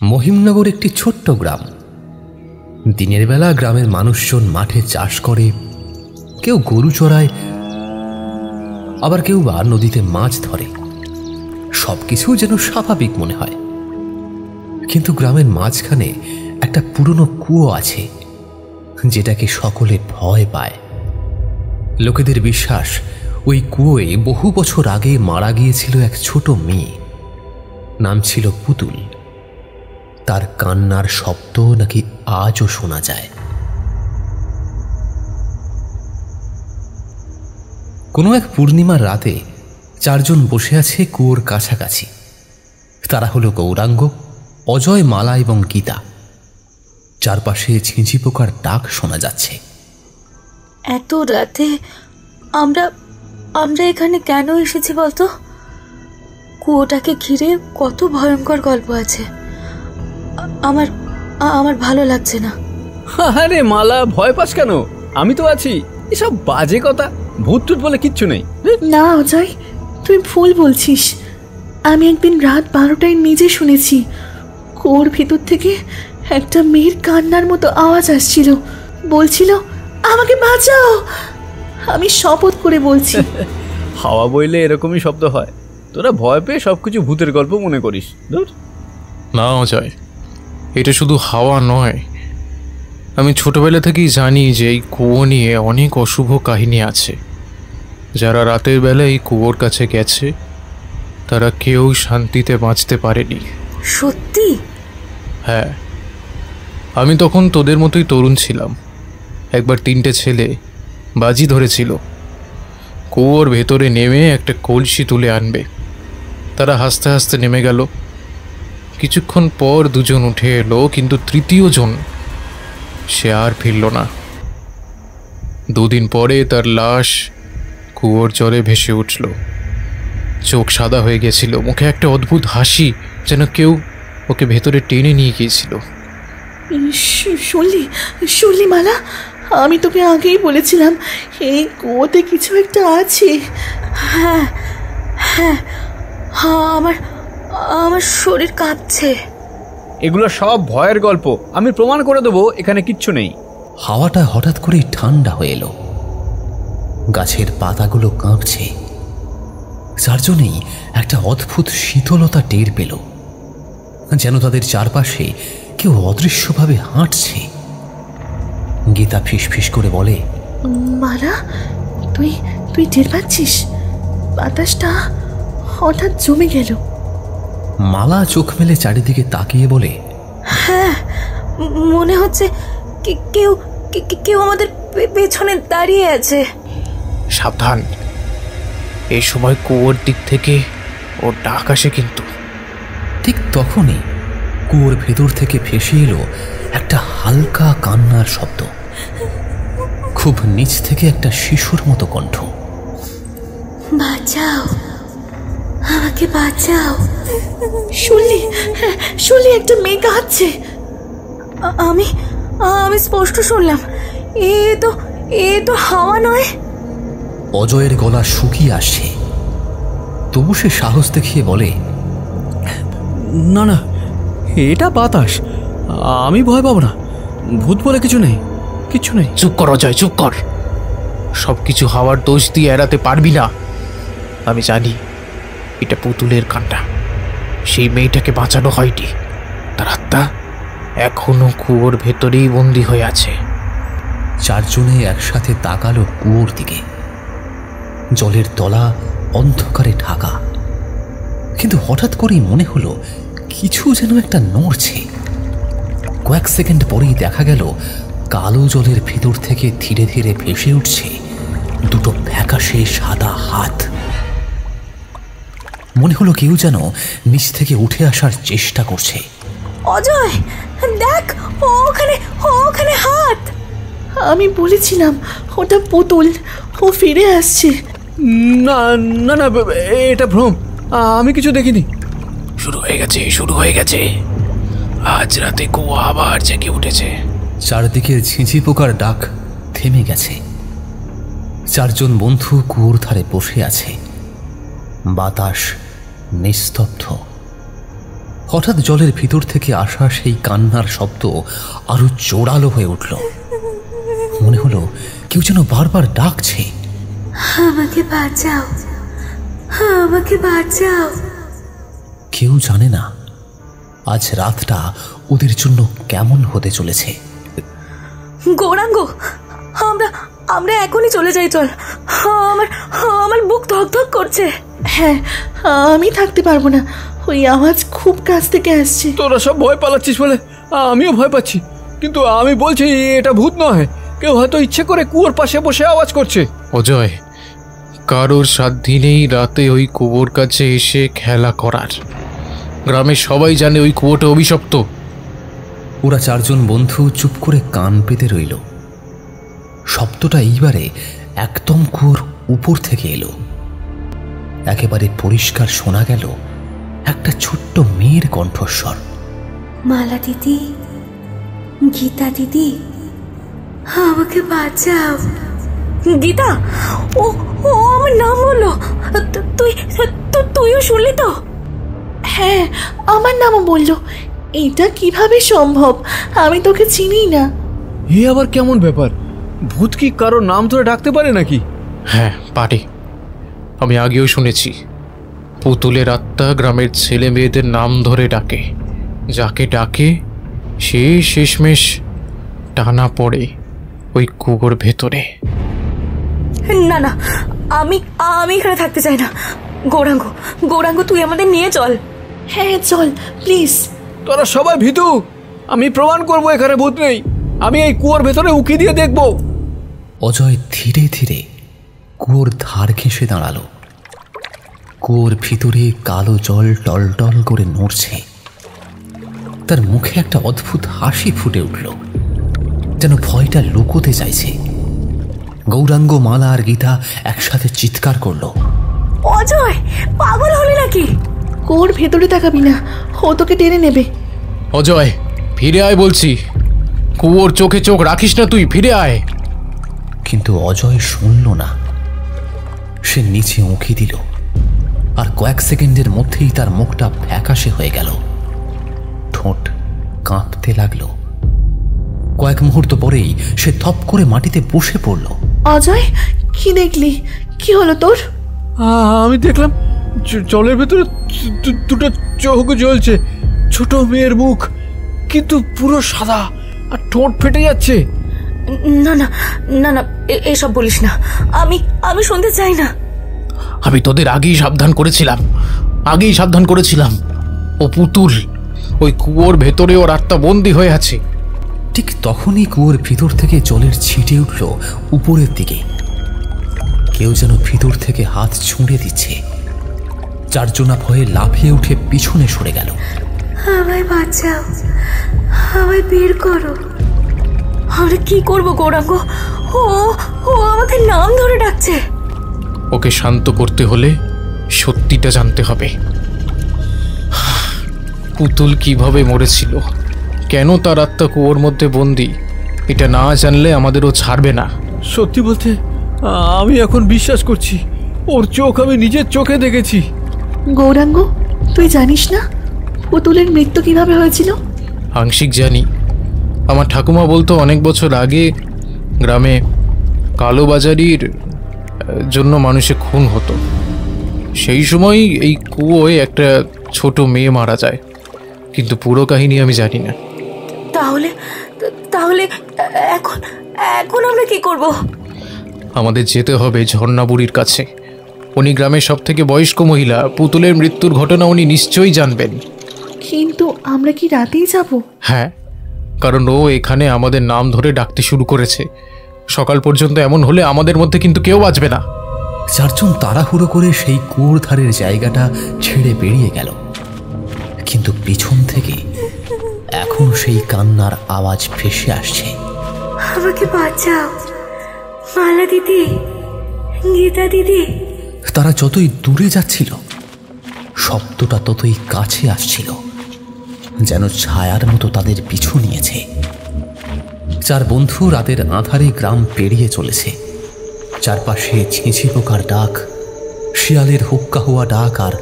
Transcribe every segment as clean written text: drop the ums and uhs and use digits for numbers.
মহিমনগর একটি ছোট্ট গ্রাম। দিনের বেলা গ্রামের মানুষজন মাঠে চাষ করে, কেউ গরু চড়ায়, আবার কেউ বা নদীতে মাছ ধরে। সবকিছু যেন স্বাভাবিক মনে হয়, কিন্তু গ্রামের মাঝখানে একটা পুরনো কুয়ো আছে, যেটাকে সকলে ভয় পায়। লোকেদের বিশ্বাস ওই কুয়োয় বহু বছর আগে মারা গিয়েছিল এক ছোট মেয়ে, নাম ছিল পুতুল। তার কান্নার শব্দ নাকি আজও শোনা যায়। কোনো এক পূর্ণিমার রাতে চারজন বসে আছে কুয়োর কাছাকাছি। তারা হলো গৌরাঙ্গ, অজয়, মালা এবং গীতা। চারপাশে ঝিঁঝি পোকার ডাক শোনা যাচ্ছে। এত রাতে আমরা আমরা এখানে কেন এসেছি বলতো? কুয়োটাকে ঘিরে কত ভয়ঙ্কর গল্প আছে। আমার আমার ভালো লাগছে না। আরে মালা, ভয় পাস কেন? আমি তো আছি। এসব বাজে কথা, ভূত টুত বলে কিচ্ছু নেই। না অজয়, তুই ভুল বলছিস। আমি একদিন রাত 12টায় নিজে শুনেছি কুয়োর ভিতর থেকে একটা মেয়ের কান্নার মতো আওয়াজ আসছিল, বলছিল আমাকে বাঁচাও। আমি শপথ করে বলছি। হাওয়া বইলে এরকমই শব্দ হয়। তোরা ভয় পেয়ে সবকিছু ভূতের গল্প মনে করিস। না অজয়, এটা শুধু হাওয়া নয়। আমি ছোটবেলা থেকেই জানি যে এই কুয়ো নিয়ে অনেক অশুভ কাহিনী আছে। যারা রাতের বেলা এই কুয়োর কাছে গেছে তারা কেউ শান্তিতে বাঁচতে পারেনি। সত্যি? হ্যাঁ, আমি তখন তোদের মতোই তরুণ ছিলাম। একবার 3টে ছেলে বাজি ধরেছিল কুয়োর ভেতরে নেমে একটা কলসি তুলে আনবে। তারা হাসতে হাসতে নেমে গেল। কিছুক্ষণ পর 2জন উঠে এলো, কিন্তু 3য় জন সে আর ফিরল না। 2 দিন পরে তার লাশ কুয়োর জলে ভেসে উঠল। চোখ সাদা হয়ে গেছিল, মুখে একটা অদ্ভুত হাসি, যেন কেউ ওকে ভেতরে টেনে নিয়ে গিয়েছিল। শুনলি মালা, আমি তোকে আগেই বলেছিলাম এই কুয়োতে কিছু একটা আছে। হ্যাঁ হ্যাঁ, আমার আমার শরীর কাঁপছে। এগুলো সব ভয়ের গল্প। আমি প্রমাণ করে দেবো এখানে কিচ্ছু নেই। হাওয়াটা হঠাৎ করেই ঠান্ডা হয়ে এলো। গাছের পাতাগুলো কাঁপছে। চারজনেই একটা অদ্ভুত শীতলতা টের পেল, যেন তাদের চারপাশে কেউ অদৃশ্যভাবে হাঁটছে। গীতা ফিসফিস করে বলে, মালা, তুই টের পাচ্ছিস? বাতাসটা হঠাৎ জমে গেল। মালা চোখ মেলে চারিদিকে তাকিয়ে বলে, হ্যাঁ, মনে হচ্ছে কেউ কেউ আমাদের পেছনে দাঁড়িয়ে আছে। সাবধান, এই সময় কুয়োর দিক থেকে ওর ডাক আসে কিন্তু। ঠিক তখনই কুয়োর ভেতর থেকে ভেসে এলো একটা হালকা কান্নার শব্দ। খুব নিচ থেকে একটা শিশুর মতো কণ্ঠ, বাঁচাও, আমাকে বাঁচাও। শুনলি একটা মেয়ে কাঁদছে। আমি স্পষ্ট শুনলাম। এ তো হাওয়া নয়। অজয়ের গলা শুকিয়ে আসছে, তবু সে সাহস দেখিয়ে বলে, না না, এটা বাতাস। আমি ভয় পাবো না। ভূত বলে কিছু নেই, কিচ্ছু নেই। চুপ কর অজয়, চুপ কর। সবকিছু হাওয়ার দোষ দিয়ে এড়াতে পারবি না। আমি জানি এটা পুতুলের কান্না। সেই মেয়েটাকে বাঁচানো হয়নি, তার আত্মা এখনো কুয়োর ভেতরেই বন্দী হয়ে আছে। চারজনে একসাথে তাকালো কুয়োর দিকে। জলের তলা অন্ধকারে ঢাকা, কিন্তু হঠাৎ করেই মনে হলো কিছু যেন একটা নড়ছে। কয়েক সেকেন্ড পরেই দেখা গেল কালো জলের ভেতর থেকে ধীরে ধীরে ভেসে উঠছে 2টো ফ্যাকাশে সাদা হাত। মনে হলো কেউ যেন নিচ থেকে উঠে আসার চেষ্টা করছে। অজয়, দেখ, ওখানে হাত। আমি বলেছিলাম ওটা পুতুল, ও ফিরে আসছে। না না না, এটা ভ্রম। আমি কিছু দেখিনি। শুরু হয়ে গেছে। আজ রাতে কুয়া আবার জেগে উঠেছে। চারদিকের ঝিঁঝি পোকার ডাক থেমে গেছে। চারজন বন্ধু কুয়োর ধারে বসে আছে। বাতাস নিস্তব্ধ। হঠাৎ জলের ভিতর থেকে আসা সেই কান্নার শব্দ আরো জোরালো হয়ে উঠল। মনে হলো কেউ যেন বারবার ডাকছে, আমাকে বাঁচাও, আমাকে বাঁচাও। কেউ জানে না আজ রাতটা ওদের জন্য কেমন হতে চলেছে। গৌরাঙ্গ, আমরা আমরা এখনই চলে যাই, চল। আমার আমার বুক ধকধক করছে। হ্যাঁ, আমি থাকতে পারবো না, ওই আওয়াজ খুব কাছ থেকে আসছে। তোরা সব ভয় পালাচ্ছিস বলে আমিও ভয় পাচ্ছি, কিন্তু আমি বলছি এটা ভূত নয়, কেউ হয়তো ইচ্ছে করে কুয়োর পাশে বসে আওয়াজ করছে। অজয়, কারোর সাধ্যি নেই রাতে ওই কুয়োর কাছে এসে খেলা করার। গ্রামের সবাই জানে ওই কুয়োটা অভিশপ্ত। ওরা চারজন বন্ধু চুপ করে কান পেতে রইল। শব্দটা এইবারে একদম কুয়োর উপর থেকে এলো। একেবারে পরিষ্কার শোনা গেল একটা ছোট্ট মেয়ের কণ্ঠস্বর। মালা দিদি, গীতা দিদি, আমাকে বাঁচাও। গীতা, ও ও আমার নাম বললো। তুইও শুনলি তো? হ্যাঁ, আমার নামও বললো। এটা কিভাবে সম্ভব? আমি তোকে চিনি না। এ আবার কেমন ব্যাপার? ভূত কি কারো নাম ধরে ডাকতে পারে নাকি? হ্যাঁ, পারে। আমি আগেও শুনেছি পুতুলের আত্মা গ্রামের ছেলে মেয়েদের নাম ধরে ডাকে। যাকে ডাকে সে শেষমেশ টানা পড়ে ওই কুয়োর ভেতরে। না না, আমি এখানে থাকতে চাই না। গৌরাঙ্গ, গৌরাঙ্গ, তুই আমাদের নিয়ে চল। হ্যাঁ চল প্লিজ। তোরা সবাই ভীতু, আমি প্রমাণ করব এখানে ভূত নেই। আমি এই কুয়োর ভেতরে উকি দিয়ে দেখব। অজয় ধীরে ধীরে কুয়োর ধার ঘেঁষে দাঁড়ালো। কুয়োর ভিতরে কালো জল টলটল করে নড়ছে। তার মুখে একটা অদ্ভুত হাসি ফুটে উঠল, যেন ভয়টা লুকোতে চাইছে। গৌরাঙ্গ, মালা আর গীতা একসাথে চিৎকার করলো, অজয়, পাগল হলি নাকি? কুয়োর ভেতরে তাকাবি না, ও তোকে টেনে নেবে। অজয়, ফিরে আয় বলছি। কুয়োর চোখে চোখ রাখিস না তুই, ফিরে আয়। কিন্তু অজয় শুনল না। সে নিচে উঁকি দিল, আর কয়েক সেকেন্ডের মধ্যেই তার মুখটা ফ্যাকাশে হয়ে গেল। ঠোঁট কাঁপতে লাগলো। কয়েক মুহূর্ত পরেই সে থপ করে মাটিতে বসে পড়ল। অজয়, কি দেখলি? কি হলো তোর? আমি দেখলাম জলের ভেতরে দুটো চোখ জ্বলছে, ছোট মেয়ের মুখ, কিন্তু পুরো সাদা, আর ঠোঁট ফেটে যাচ্ছে। না না না না, এসব বলিস না। আমি শুনতে চাই না। আমি তোদের আগেই সাবধান করেছিলাম। ও পুতুল, ওই কুয়োর ভেতরে ওর আত্মা বন্দী হয়ে আছে। ঠিক তখনই কুয়োর ভিতর থেকে জলের ছিটে উঠল উপরের দিকে। কেউ যেন ভিতর থেকে হাত ছুঁড়ে দিচ্ছে। চারজনা ভয়ে লাফিয়ে উঠে পিছনে সরে গেল। আমায় বাঁচাও, আমায় বের করো। আমরা কি করবো গৌরাঙ্গ? ও আমাদের নাম ধরে ডাকছে। ওকে শান্ত করতে হলে সত্যিটা জানতে হবে। পুতুল কিভাবে মরেছিল, কেন তার আত্মা কুয়োর মধ্যে বন্দি, এটা না জানলে আমাদেরও ছাড়বে না। সত্যি বলতে আমি এখন বিশ্বাস করছি, ওর চোখ আমি নিজের চোখে দেখেছি। গৌরাঙ্গ, তুই জানিস না পুতুলের মৃত্যু কিভাবে হয়েছিল? আংশিক জানি। আমার ঠাকুমা বলতো অনেক বছর আগে গ্রামে কালোবাজারির জন্য মানুষে খুন হতো। সেই সময় এই কুয়োয় একটা ছোট মেয়ে মারা যায়, কিন্তু পুরো কাহিনী আমি জানি না। তাহলে এখন আমরা কি করব? আমাদের যেতে হবে ঝর্ণা বুড়ির কাছে। উনি গ্রামের সব থেকে বয়স্ক মহিলা। পুতুলের মৃত্যুর ঘটনা উনি নিশ্চয়ই জানবেন। কিন্তু আমরা কি রাতেই যাব? হ্যাঁ, কারণ ও এখানে আমাদের নাম ধরে ডাকতে শুরু করেছে। সকাল পর্যন্ত এমন হলে আমাদের মধ্যে কিন্তু কেউ বাঁচবে না। চারজন তাড়াহুড়ো করে সেই কুয়োর ধারের জায়গাটা ছেড়ে বেরিয়ে গেল। কিন্তু পিছন থেকে এখন সেই কান্নার আওয়াজ ভেসে আসছে। আমাকে বাঁচাও, মালা দিদি, গীতা দিদি। তারা যতই দূরে যাচ্ছিল, শব্দটা ততই কাছে আসছিল, যেন ছায়ার মতো তাদের পিছু নিয়েছে। চার বন্ধু রাতের আঁধারে গ্রাম পেরিয়ে চলেছে। চারপাশে ছিঁচি পোকার ডাক, শিয়ালের হুক্কা হওয়া ডাক, আর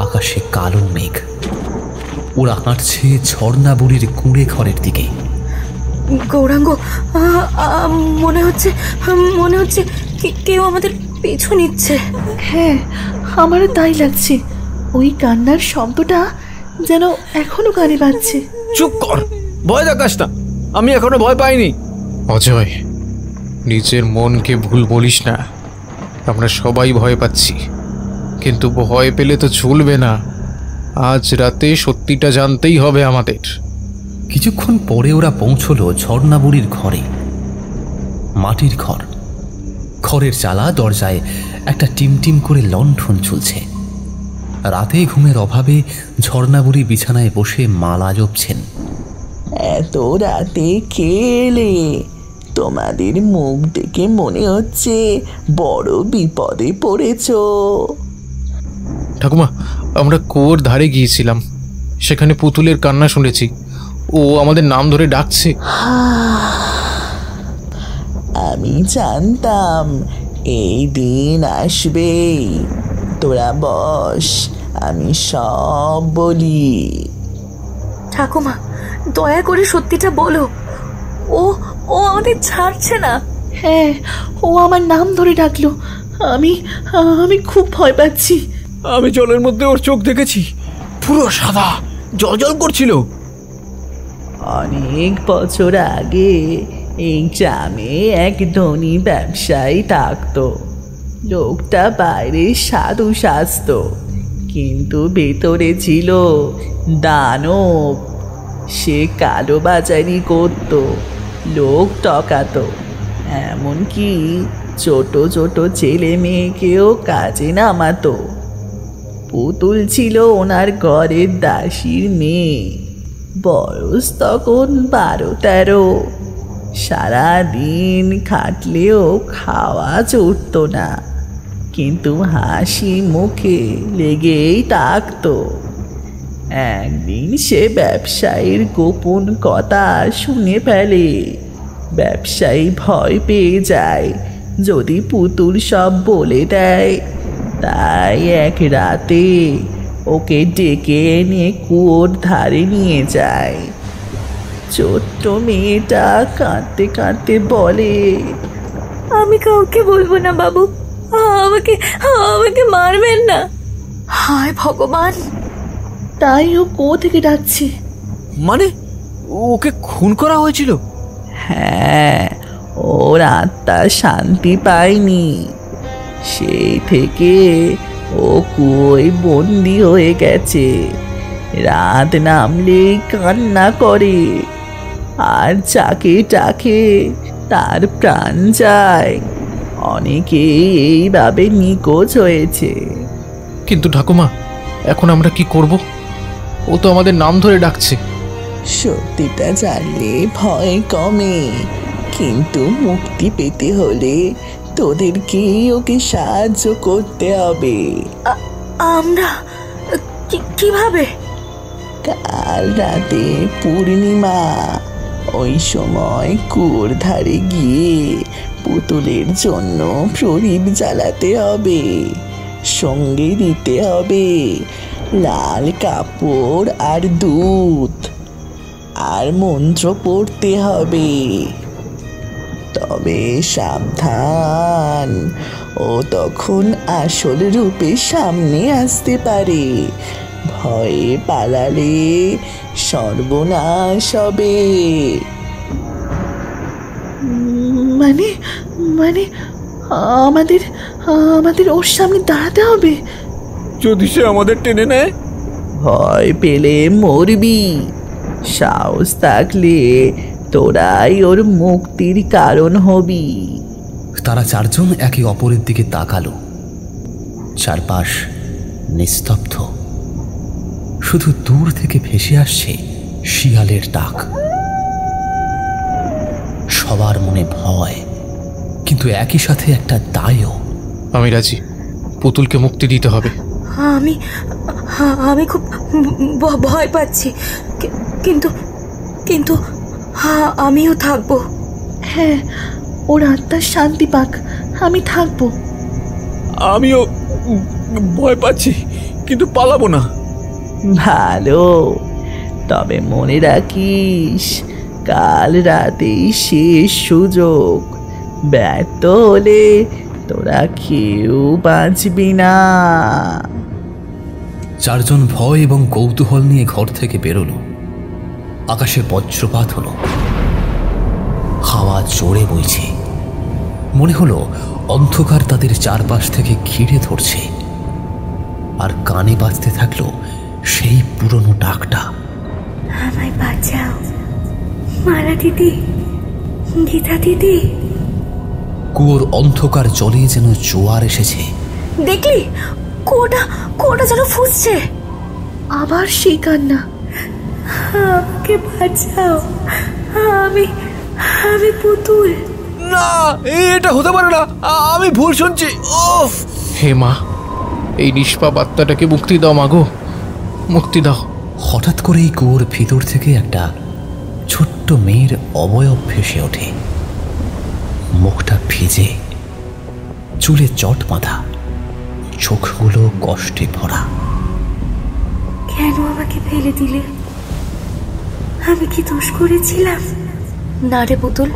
আকাশে কালো মেঘ। ওরা হাঁটছে ঝর্ণা বুড়ির কুঁড়ে ঘরের দিকে। গৌরাঙ্গ, মনে হচ্ছে কেউ আমাদের পিছু নিচ্ছে। হ্যাঁ, আমারও তাই লাগছে। ওই কান্নার শব্দটা যেন এখনো কানে বাজছে। চুপ কর, ভয় দেখাস না, আমি এখনো ভয় পাইনি। অজয়, নিজের মনকে ভুল বলিস না। আমরা সবাই ভয় পাচ্ছি, কিন্তু ভয় পেলে তো চলবে না। আজ রাতে সত্যিটা জানতেই হবে আমাদের। কিছুক্ষণ পরে ওরা পৌঁছলো ঝর্ণা বুড়ির ঘরে। মাটির ঘর, ঘরের চালা দরজায় একটা টিমটিম করে লণ্ঠন ঝুলছে। রাতে ঘুমের অভাবে ঝর্ণা বুড়ি বিছানায় বসে মালা জপছেন। এত রাতে খেলে তোমাদের মুখ দেখে মনে হচ্ছে বড় বিপদে পড়েছ। ঠাকুমা, আমরা কুয়োর ধারে গিয়েছিলাম, সেখানে পুতুলের কান্না শুনেছি। ও আমাদের নাম ধরে ডাকছে। আমি জানতাম এই দিন আসবে। তোরা বস, আমি সব বলি। ঠাকুমা, দয়া করে সত্যিটা বলো। ও আমাদের ছাড়ছে না। হ্যাঁ, ও আমার নাম ধরে ডাকলো। আমি খুব ভয় পাচ্ছি। আমি জলের মধ্যে ওর চোখ দেখেছি, পুরো সাদা, জল করছিল। অনেক বছর আগে এই গ্রামে এক ধনী ব্যবসায়ী থাকতো। লোকটা বাইরে সাধু সাজত, কিন্তু ভেতরে ছিল দানব। সে কালোবাজারি করত, লোক ঠকাতো, এমনকি ছোট ছোট ছেলে মেয়েকেও কাজে নামাতো। পুতুল ছিল ওনার ঘরের দাসীর মেয়ে, বয়স তখন 12-13। সারাদিন খাটলেও খাওয়া জুটত না, কিন্তু হাসি মুখে লেগেই থাকতো। একদিন সে ব্যবসায়ীর গোপন কথা শুনে ফেলে। ব্যবসায়ী ভয় পেয়ে যায় যদি পুতুল সব বলে দেয়। তাই এক রাতে ওকে ডেকে এনে কুয়োর ধারে নিয়ে যায়। ছোট্ট মেয়েটা কাঁদতে কাঁদতে বলে, আমি কাউকে বলবো না বাবু, আমাকে মারবেন না। হায় ভগবান! তাই ও কুয়ো থেকে ডাকছে। মানে ওকে খুন করা হয়েছিল? হ্যাঁ, ওর আত্মা শান্তি পায়নি। সেই থেকে ও কুয়োয় বন্দি হয়ে গেছে। রাত নামলেই কান্না করে, আর যাকে ডাকে তার প্রাণ যায়। অনেকেই এইভাবে নিখোঁজ হয়েছে। কিন্তু ঠাকুমা, এখন আমরা কি করব? ও তো আমাদের নাম ধরে ডাকছে। সত্যিটা জানলে ভয় কমে, কিন্তু মুক্তি পেতে হলে তোদেরকেই ওকে সাহায্য করতে হবে। আমরা কিভাবে? কাল রাতে পূর্ণিমা, ওই সময় কুয়োর ধারে গিয়ে পুতুলের জন্য প্রদীপ জ্বালাতে হবে। সঙ্গে দিতে হবে লাল কাপড় আর দুধ, আর মন্ত্র পড়তে হবে। তবে সাবধান, ও তখন আসল রূপে সামনে আসতে পারে। ভয়ে পালালে সর্বনাশ হবে। মানে মানে আমাদের ওর সামনে দাঁড়াতে হবে? যদি সে আমাদের টেনে নেয়? ভয় পেলে মরবি, সাহস থাকলে তোরাই ওর মুক্তির কারণ হবি। তারা চারজন একে অপরের দিকে তাকালো। চারপাশ নিস্তব্ধ, শুধু দূর থেকে ভেসে আসছে শিয়ালের ডাক। সবার মনে ভয়, কিন্তু একই সাথে একটা দায়ও। আমি রাজি, পুতুলকে মুক্তি দিতে হবে। আমি খুব ভয় পাচ্ছি, কিন্তু আমিও থাকবো। হ্যাঁ, ওর আত্মার শান্তি পাক, আমি থাকবো। আমিও ভয় পাচ্ছি, কিন্তু পালাবো না। ভালো, তবে মনে রাখিস কাল রাতেই শেষ সুযোগ। ব্যর্থ হলে তোরা কেউ বাঁচবি না। চারজন ভয় এবং কৌতূহল নিয়ে ঘর থেকে বেরোলো। আকাশে বজ্রপাত হলো, হাওয়া জোরে বইছে। মনে হলো অন্ধকার তাদের চারপাশ থেকে ঘিরে ধরছে, আর কানে বাজতে থাকলো সেই পুরনো ডাকটা, আমায় বাঁচাও মালা দিদি, গীতা দিদি। কুয়োর অন্ধকার জলে যেন জোয়ার এসেছে। দেখলি কুয়োটা যেন ফুসছে। আবার সেই কান্না। আমাকে বাঁচাও, আমি পুতুল। না, এটা হতে পারে না, আমি ভুল শুনছি। ওফ! হে মা, এই নিষ্পাপ আত্মাটাকে মুক্তি দাও মাগো, মুক্তি দাও। হঠাৎ করেই কুয়োর ভিতর থেকে একটা ছোট্ট মেয়ের অবয়ব ভেসে ওঠে। মুখটা ভিজে, চুলে চট বাঁধা, চোখগুলো কষ্টে ভরা। কেন আমাকে ফেলে দিলে? আমি কি দোষ করেছিলাম? না রে পুতুল,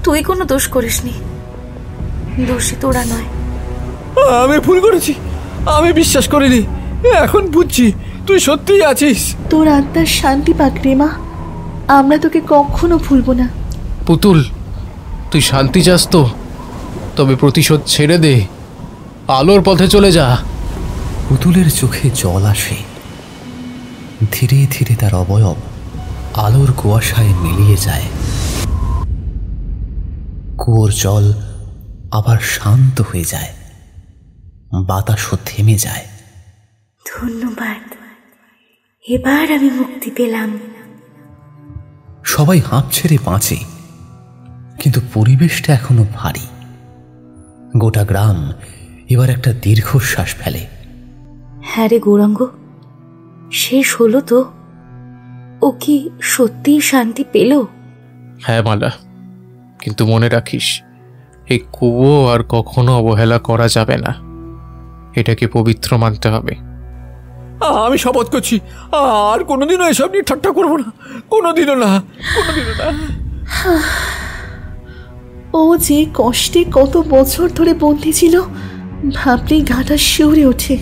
তুই কোনো দোষ করিসনি। দোষী তোরা নয়। আমি ভুল করেছি, আমি বিশ্বাস করিনি। এখন বুঝছি তুই সত্যিই আছিস। তোর আত্মার শান্তি পাক রে মা, আমরা তোকে কখনো ভুলবো না। পুতুল, তুই শান্তি চাস তো? তবে প্রতিশোধ ছেড়ে দে, আলোর পথে চলে যা। পুতুলের চোখে জল আসে। ধীরে ধীরে তার অবয়ব আলোর কুয়াশায় মিলিয়ে যায়। কুয়োর জল আবার শান্ত হয়ে যায়, বাতাসও থেমে যায়। ধন্যবাদ, এবার আমি মুক্তি পেলাম। সবাই হাঁপ ছেড়ে বাঁচে, কিন্তু পরিবেশটা এখনো ভারী। গোটা গ্রাম এবার একটা দীর্ঘশ্বাস ফেলে। হ্যাঁ রে গৌরাঙ্গ, শেষ হলো তো? ও কি সত্যিই শান্তি পেল? হ্যাঁ মালা, কিন্তু মনে রাখিস, এই কুয়ো আর কখনো অবহেলা করা যাবে না। এটাকে পবিত্র মানতে হবে। আমি শপথ করছি আর কোনোদিনও এসব নিয়ে ঠাট্টা করবো না, কোনোদিনও না, কোনোদিনও না। ও যে কষ্টে কত বছর ধরে বন্দী ছিল, ভাবলেই গাটা শিউরে ওঠে।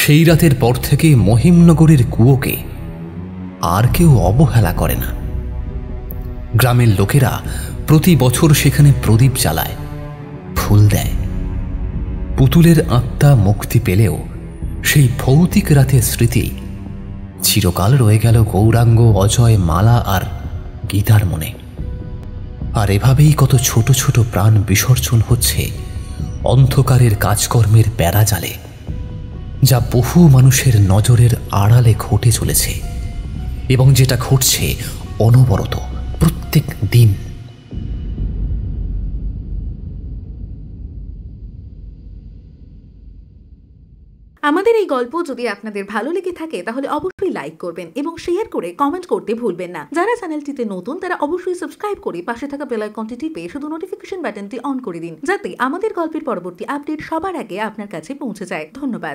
সেই রাতের পর থেকে মহিমনগরের কুয়োকে আর কেউ অবহেলা করে না। গ্রামের লোকেরা প্রতি বছর সেখানে প্রদীপ জ্বালায়, ফুল দেয়। পুতুলের আত্মা মুক্তি পেলেও সেই ভৌতিক রাতের স্মৃতি চিরকাল রয়ে গেল গৌরাঙ্গ, অজয়, মালা আর গীতার মনে। আর এভাবেই কত ছোট ছোট প্রাণ বিসর্জন হচ্ছে অন্ধকারের কাজকর্মের প্যারাজালে, যা বহু মানুষের নজরের আড়ালে ঘটে চলেছে এবং যেটা ঘটছে অনবরত প্রত্যেক দিন। আমাদের এই গল্প যদি আপনাদের ভালো লেগে থাকে তাহলে অবশ্যই লাইক করবেন এবং শেয়ার করে কমেন্ট করতে ভুলবেন না। যারা চ্যানেলটিতে নতুন তারা অবশ্যই সাবস্ক্রাইব করে পাশে থাকা বেল আইকনটি টিপে শুধু নোটিফিকেশন বাটনটি অন করে দিন, যাতে আমাদের গল্পের পরবর্তী আপডেট সবার আগে আপনার কাছে পৌঁছে যায়। ধন্যবাদ।